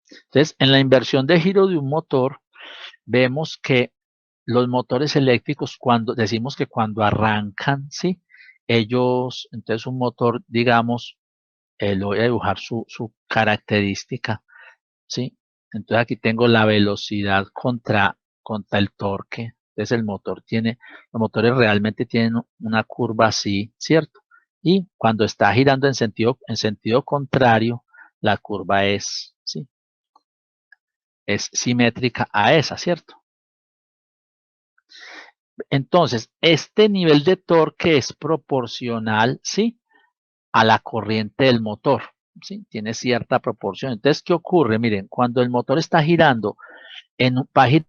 Entonces, en la inversión de giro de un motor, vemos que los motores eléctricos, cuando decimos que cuando arrancan, ¿sí? Ellos, entonces un motor, digamos, le voy a dibujar su característica, ¿sí? Entonces aquí tengo la velocidad contra el torque. Entonces los motores realmente tienen una curva así, ¿cierto? Y cuando está girando en sentido contrario, la curva ¿sí? Es simétrica a esa, ¿cierto? Entonces, este nivel de torque es proporcional, ¿sí? A la corriente del motor, ¿sí? Tiene cierta proporción. Entonces, ¿qué ocurre? Miren, cuando el motor está girando, va a girar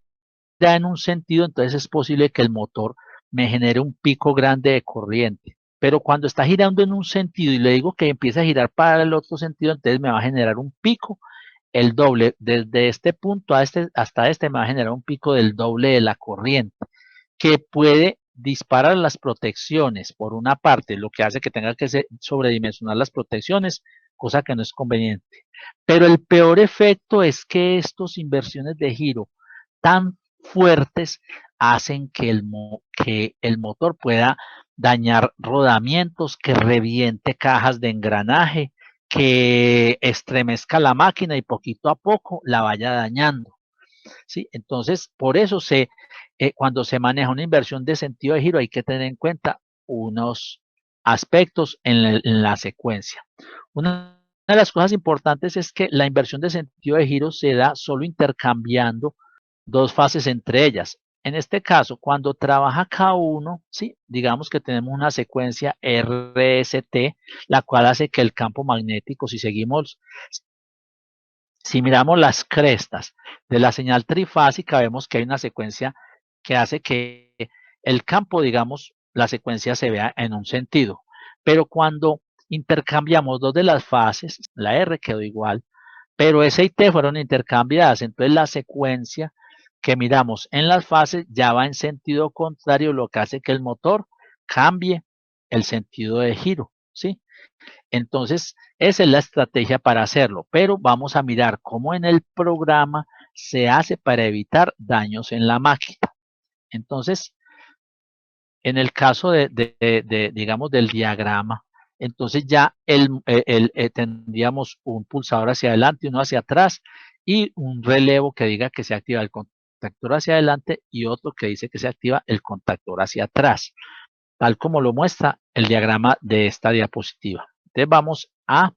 en un sentido, entonces es posible que el motor me genere un pico grande de corriente. Pero cuando está girando en un sentido y le digo que empieza a girar para el otro sentido, entonces me va a generar un pico el doble. Desde este punto hasta este me va a generar un pico del doble de la corriente, que puede disparar las protecciones por una parte, lo que hace que tenga que sobredimensionar las protecciones, cosa que no es conveniente. Pero el peor efecto es que estas inversiones de giro tan fuertes hacen que el motor pueda dañar rodamientos, que reviente cajas de engranaje, que estremezca la máquina y poquito a poco la vaya dañando. ¿Sí? Entonces, por eso cuando se maneja una inversión de sentido de giro hay que tener en cuenta unos aspectos en la secuencia. Una de las cosas importantes es que la inversión de sentido de giro se da solo intercambiando dos fases entre ellas. En este caso, cuando trabaja K1, ¿sí? Digamos que tenemos una secuencia RST, la cual hace que el campo magnético, si miramos las crestas de la señal trifásica, vemos que hay una secuencia que hace que el campo, digamos, la secuencia se vea en un sentido. Pero cuando intercambiamos dos de las fases, la R quedó igual, pero S y T fueron intercambiadas. Entonces la secuencia que miramos en las fases ya va en sentido contrario, lo que hace que el motor cambie el sentido de giro, ¿sí? Entonces, esa es la estrategia para hacerlo, pero vamos a mirar cómo en el programa se hace para evitar daños en la máquina. Entonces, en el caso digamos, del diagrama, entonces ya tendríamos un pulsador hacia adelante, uno hacia atrás y un relevo que diga que se activa el contactor hacia adelante y otro que dice que se activa el contactor hacia atrás, tal como lo muestra el diagrama de esta diapositiva. Entonces vamos a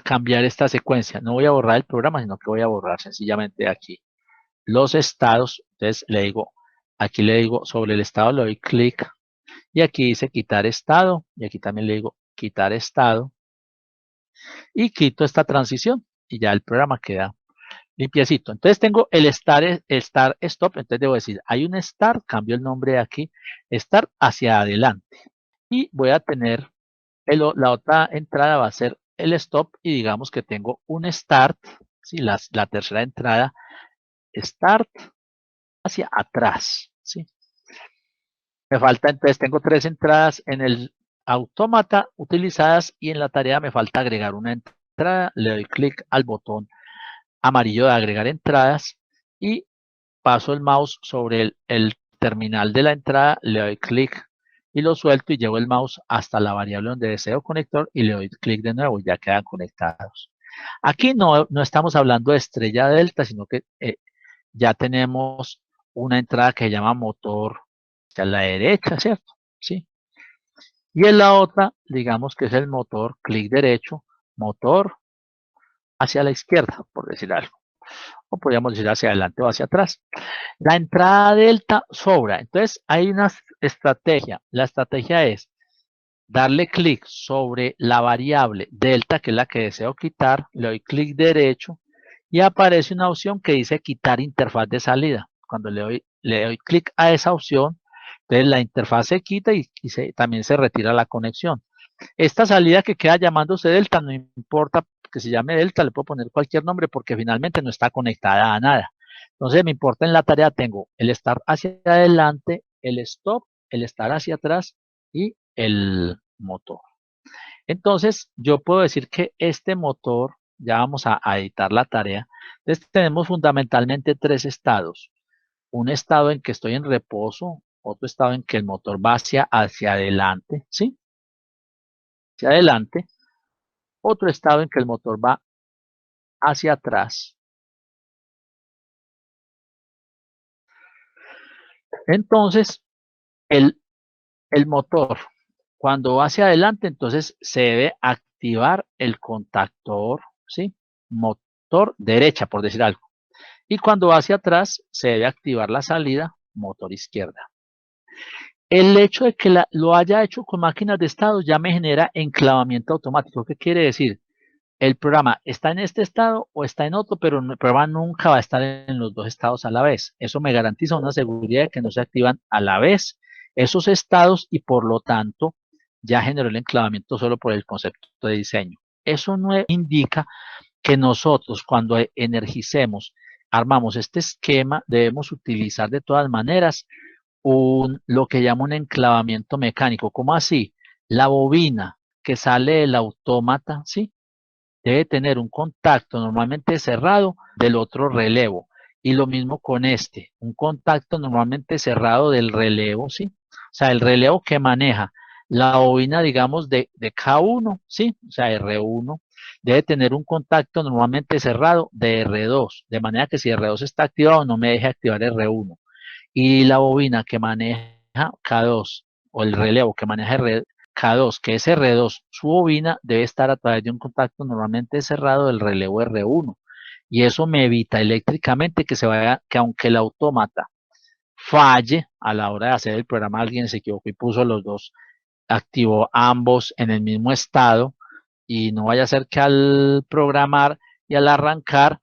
cambiar esta secuencia. No voy a borrar el programa, sino que voy a borrar sencillamente aquí los estados. Entonces aquí le digo sobre el estado, le doy clic y aquí dice quitar estado y aquí también le digo quitar estado y quito esta transición y ya el programa queda limpiecito. Entonces tengo el start stop, entonces debo decir, hay un start, cambio el nombre de aquí, start hacia adelante y voy a tener la otra entrada va a ser el stop y digamos que tengo un start, ¿sí? La tercera entrada, start hacia atrás, ¿sí? Me falta, entonces tengo tres entradas en el autómata utilizadas y en la tarea me falta agregar una entrada, le doy clic al botón amarillo de agregar entradas y paso el mouse sobre el terminal de la entrada, le doy clic y lo suelto y llevo el mouse hasta la variable donde deseo conector y le doy clic de nuevo y ya quedan conectados. Aquí no estamos hablando de estrella delta, sino que ya tenemos una entrada que se llama motor hacia la derecha, ¿cierto? ¿Sí? Y en la otra, digamos que es el motor, clic derecho, motor hacia la izquierda, por decir algo. O podríamos decir hacia adelante o hacia atrás. La entrada delta sobra. Entonces hay una estrategia. La estrategia es darle clic sobre la variable delta, que es la que deseo quitar. Le doy clic derecho y aparece una opción que dice quitar interfaz de salida. Cuando le doy clic a esa opción, entonces la interfaz se quita y también se retira la conexión. Esta salida que queda llamándose delta, no importa que se llame delta, le puedo poner cualquier nombre porque finalmente no está conectada a nada. Entonces me importa en la tarea, tengo el start hacia adelante, el stop, el start hacia atrás y el motor. Entonces yo puedo decir que este motor Ya vamos a editar la tarea. Entonces tenemos fundamentalmente tres estados. Un estado en que estoy en reposo, otro estado en que el motor va hacia adelante, ¿sí? Hacia adelante. Otro estado en que el motor va hacia atrás. Entonces, el, el motor, cuando va hacia adelante, entonces se debe activar el contactor, ¿sí? Motor derecha, por decir algo. Y cuando va hacia atrás, se debe activar la salida, motor izquierda. El hecho de que lo haya hecho con máquinas de estado ya me genera enclavamiento automático. ¿Qué quiere decir? El programa está en este estado o está en otro, pero el programa nunca va a estar en los dos estados a la vez. Eso me garantiza una seguridad de que no se activan a la vez esos estados y por lo tanto ya generó el enclavamiento solo por el concepto de diseño. Eso no indica que nosotros cuando energicemos, armamos este esquema, debemos utilizar de todas maneras lo que llama un enclavamiento mecánico. ¿Cómo así? La bobina que sale del autómata, ¿sí? Debe tener un contacto normalmente cerrado del otro relevo. Y lo mismo con este, un contacto normalmente cerrado del relevo, ¿sí? O sea, el relevo que maneja la bobina, digamos, de K1, ¿sí? O sea, R1, debe tener un contacto normalmente cerrado de R2, de manera que si R2 está activado, no me deje activar R1. Y la bobina que maneja K2 o el relevo que maneja K2, que es R2, su bobina debe estar a través de un contacto normalmente cerrado del relevo R1. Y eso me evita eléctricamente que se vaya, que aunque el autómata falle a la hora de hacer el programa, alguien se equivocó y puso los dos, activó ambos en el mismo estado y no vaya a ser que al programar y al arrancar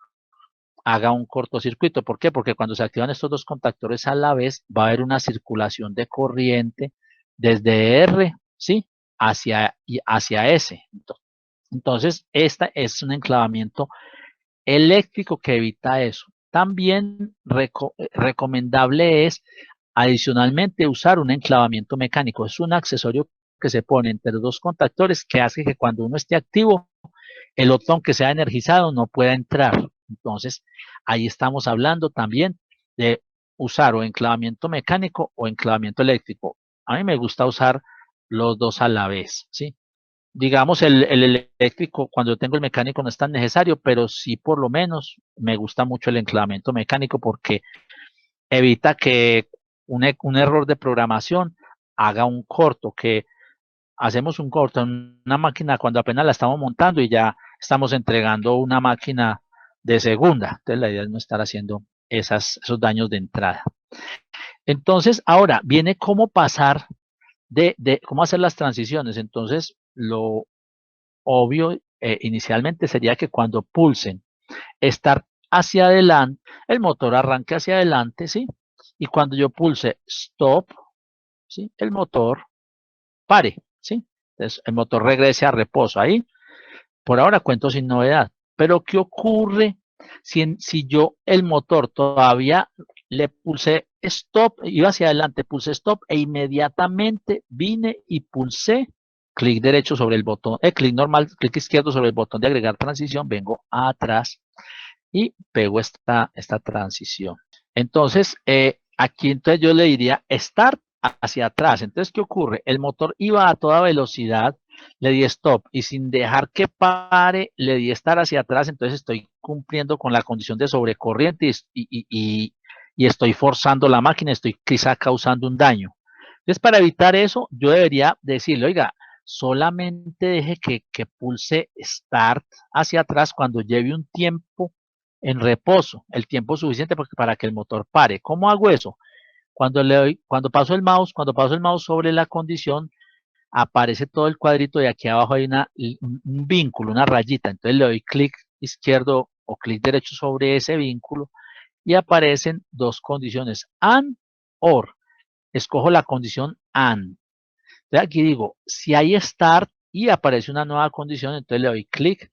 haga un cortocircuito. ¿Por qué? Porque cuando se activan estos dos contactores a la vez, va a haber una circulación de corriente desde R, ¿sí? Hacia S. Entonces, este es un enclavamiento eléctrico que evita eso. También recomendable es adicionalmente usar un enclavamiento mecánico. Es un accesorio que se pone entre los dos contactores que hace que cuando uno esté activo, el otro, aunque sea energizado, no pueda entrar. Entonces, ahí estamos hablando también de usar o enclavamiento mecánico o enclavamiento eléctrico. A mí me gusta usar los dos a la vez, ¿sí? Digamos, el eléctrico, cuando yo tengo el mecánico no es tan necesario, pero sí por lo menos me gusta mucho el enclavamiento mecánico porque evita que un error de programación haga un corto, que hacemos un corto en una máquina cuando apenas la estamos montando y ya estamos entregando una máquina de segunda. Entonces la idea es no estar haciendo esos daños de entrada. Entonces, ahora viene cómo pasar cómo hacer las transiciones. Entonces, lo obvio inicialmente sería que cuando pulsen Start hacia adelante, el motor arranque hacia adelante, ¿sí? Y cuando yo pulse Stop, ¿sí? El motor pare, ¿sí? Entonces, el motor regrese a reposo. Ahí, por ahora cuento sin novedad. Pero, ¿qué ocurre si yo el motor todavía le pulsé Stop, iba hacia adelante, pulsé Stop e inmediatamente vine y pulsé clic derecho sobre el botón, clic normal, clic izquierdo sobre el botón de agregar transición, vengo atrás y pego esta transición. Entonces, aquí entonces yo le diría Start hacia atrás. Entonces, ¿qué ocurre? El motor iba a toda velocidad, le di Stop y sin dejar que pare, le di Start hacia atrás. Entonces, estoy cumpliendo con la condición de sobrecorriente y estoy forzando la máquina, estoy quizá causando un daño. Entonces, para evitar eso, yo debería decirle, oiga, solamente deje que pulse Start hacia atrás cuando lleve un tiempo en reposo, el tiempo suficiente para que el motor pare. ¿Cómo hago eso? Cuando paso el mouse sobre la condición, aparece todo el cuadrito y aquí abajo hay un vínculo, una rayita. Entonces le doy clic izquierdo o clic derecho sobre ese vínculo y aparecen dos condiciones, AND, OR. Escojo la condición AND. Entonces aquí digo, si hay Start y aparece una nueva condición, entonces le doy clic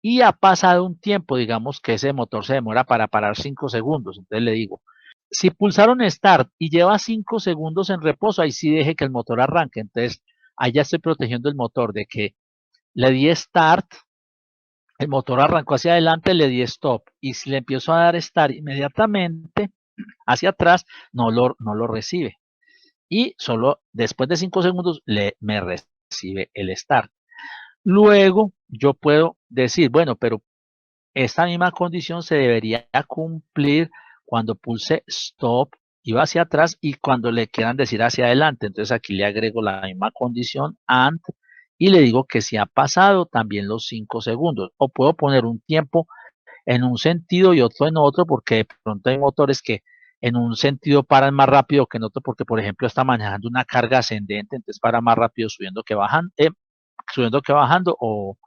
y ha pasado un tiempo, digamos que ese motor se demora para parar 5 segundos. Entonces le digo, si pulsaron Start y lleva 5 segundos en reposo, ahí sí deje que el motor arranque. Entonces, ahí ya estoy protegiendo el motor de que le di Start el motor arrancó hacia adelante, le di stop, y si le empiezo a dar start inmediatamente hacia atrás, no lo recibe. Y solo después de 5 segundos me recibe el start. Luego yo puedo decir, bueno, pero esta misma condición se debería cumplir cuando pulse stop y va hacia atrás y cuando le quieran decir hacia adelante. Entonces aquí le agrego la misma condición AND y le digo que si ha pasado también los 5 segundos. O puedo poner un tiempo en un sentido y otro en otro, porque de pronto hay motores que en un sentido paran más rápido que en otro, porque por ejemplo está manejando una carga ascendente, entonces para más rápido subiendo que bajando, o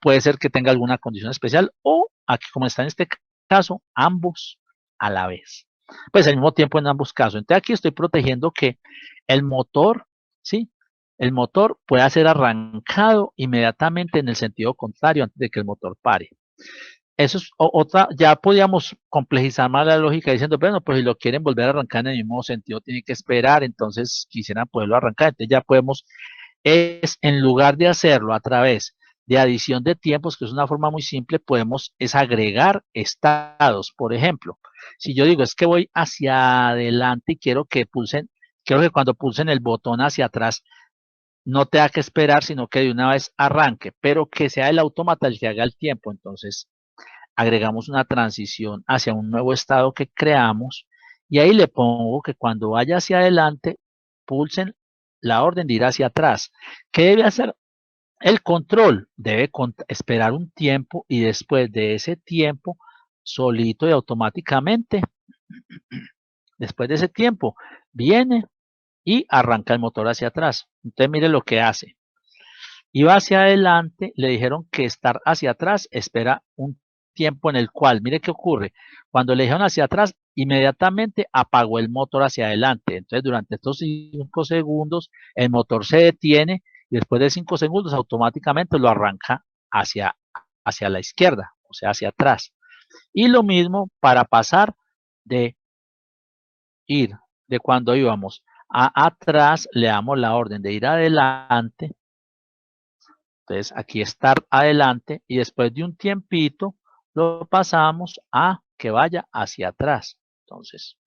puede ser que tenga alguna condición especial, o aquí como está en este caso, ambos a la vez. Pues al mismo tiempo en ambos casos. Entonces aquí estoy protegiendo que el motor, ¿sí? El motor pueda ser arrancado inmediatamente en el sentido contrario antes de que el motor pare. Eso es otra, ya podíamos complejizar más la lógica diciendo, bueno, pues si lo quieren volver a arrancar en el mismo sentido, tienen que esperar, entonces quisieran poderlo arrancar. Entonces ya podemos, en lugar de hacerlo a través de adición de tiempos, que es una forma muy simple, podemos es agregar estados. Por ejemplo, si yo digo es que voy hacia adelante y quiero que cuando pulsen el botón hacia atrás, no tenga que esperar, sino que de una vez arranque, pero que sea el autómata el que haga el tiempo. Entonces, agregamos una transición hacia un nuevo estado que creamos y ahí le pongo que cuando vaya hacia adelante, pulsen la orden de ir hacia atrás. ¿Qué debe hacer? El control debe esperar un tiempo y después de ese tiempo, solito y automáticamente, después de ese tiempo, viene y arranca el motor hacia atrás. Entonces mire lo que hace. Iba hacia adelante, le dijeron que estar hacia atrás espera un tiempo en el cual, mire qué ocurre, cuando le dijeron hacia atrás, inmediatamente apagó el motor hacia adelante. Entonces, durante estos 5 segundos, el motor se detiene y después de 5 segundos automáticamente lo arranca hacia la izquierda, o sea, hacia atrás. Y lo mismo para pasar de ir, de cuando íbamos a atrás, le damos la orden de ir adelante. Entonces aquí estar adelante y después de un tiempito lo pasamos a que vaya hacia atrás. Entonces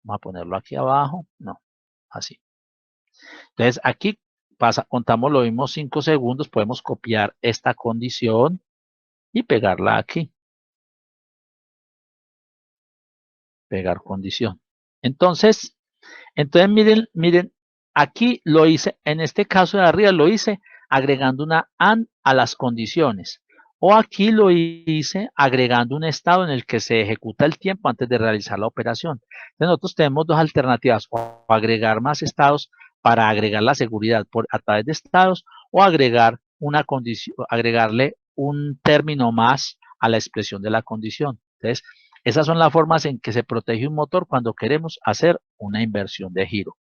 vamos a ponerlo aquí abajo, no, así. Entonces aquí contamos los mismos 5 segundos, podemos copiar esta condición y pegarla aquí. Pegar condición. Entonces miren, aquí lo hice, en este caso de arriba lo hice agregando una AND a las condiciones. O aquí lo hice agregando un estado en el que se ejecuta el tiempo antes de realizar la operación. Entonces nosotros tenemos dos alternativas, o agregar más estados para agregar la seguridad a través de estados, o agregar una condición, agregarle un término más a la expresión de la condición. Entonces, esas son las formas en que se protege un motor cuando queremos hacer una inversión de giro.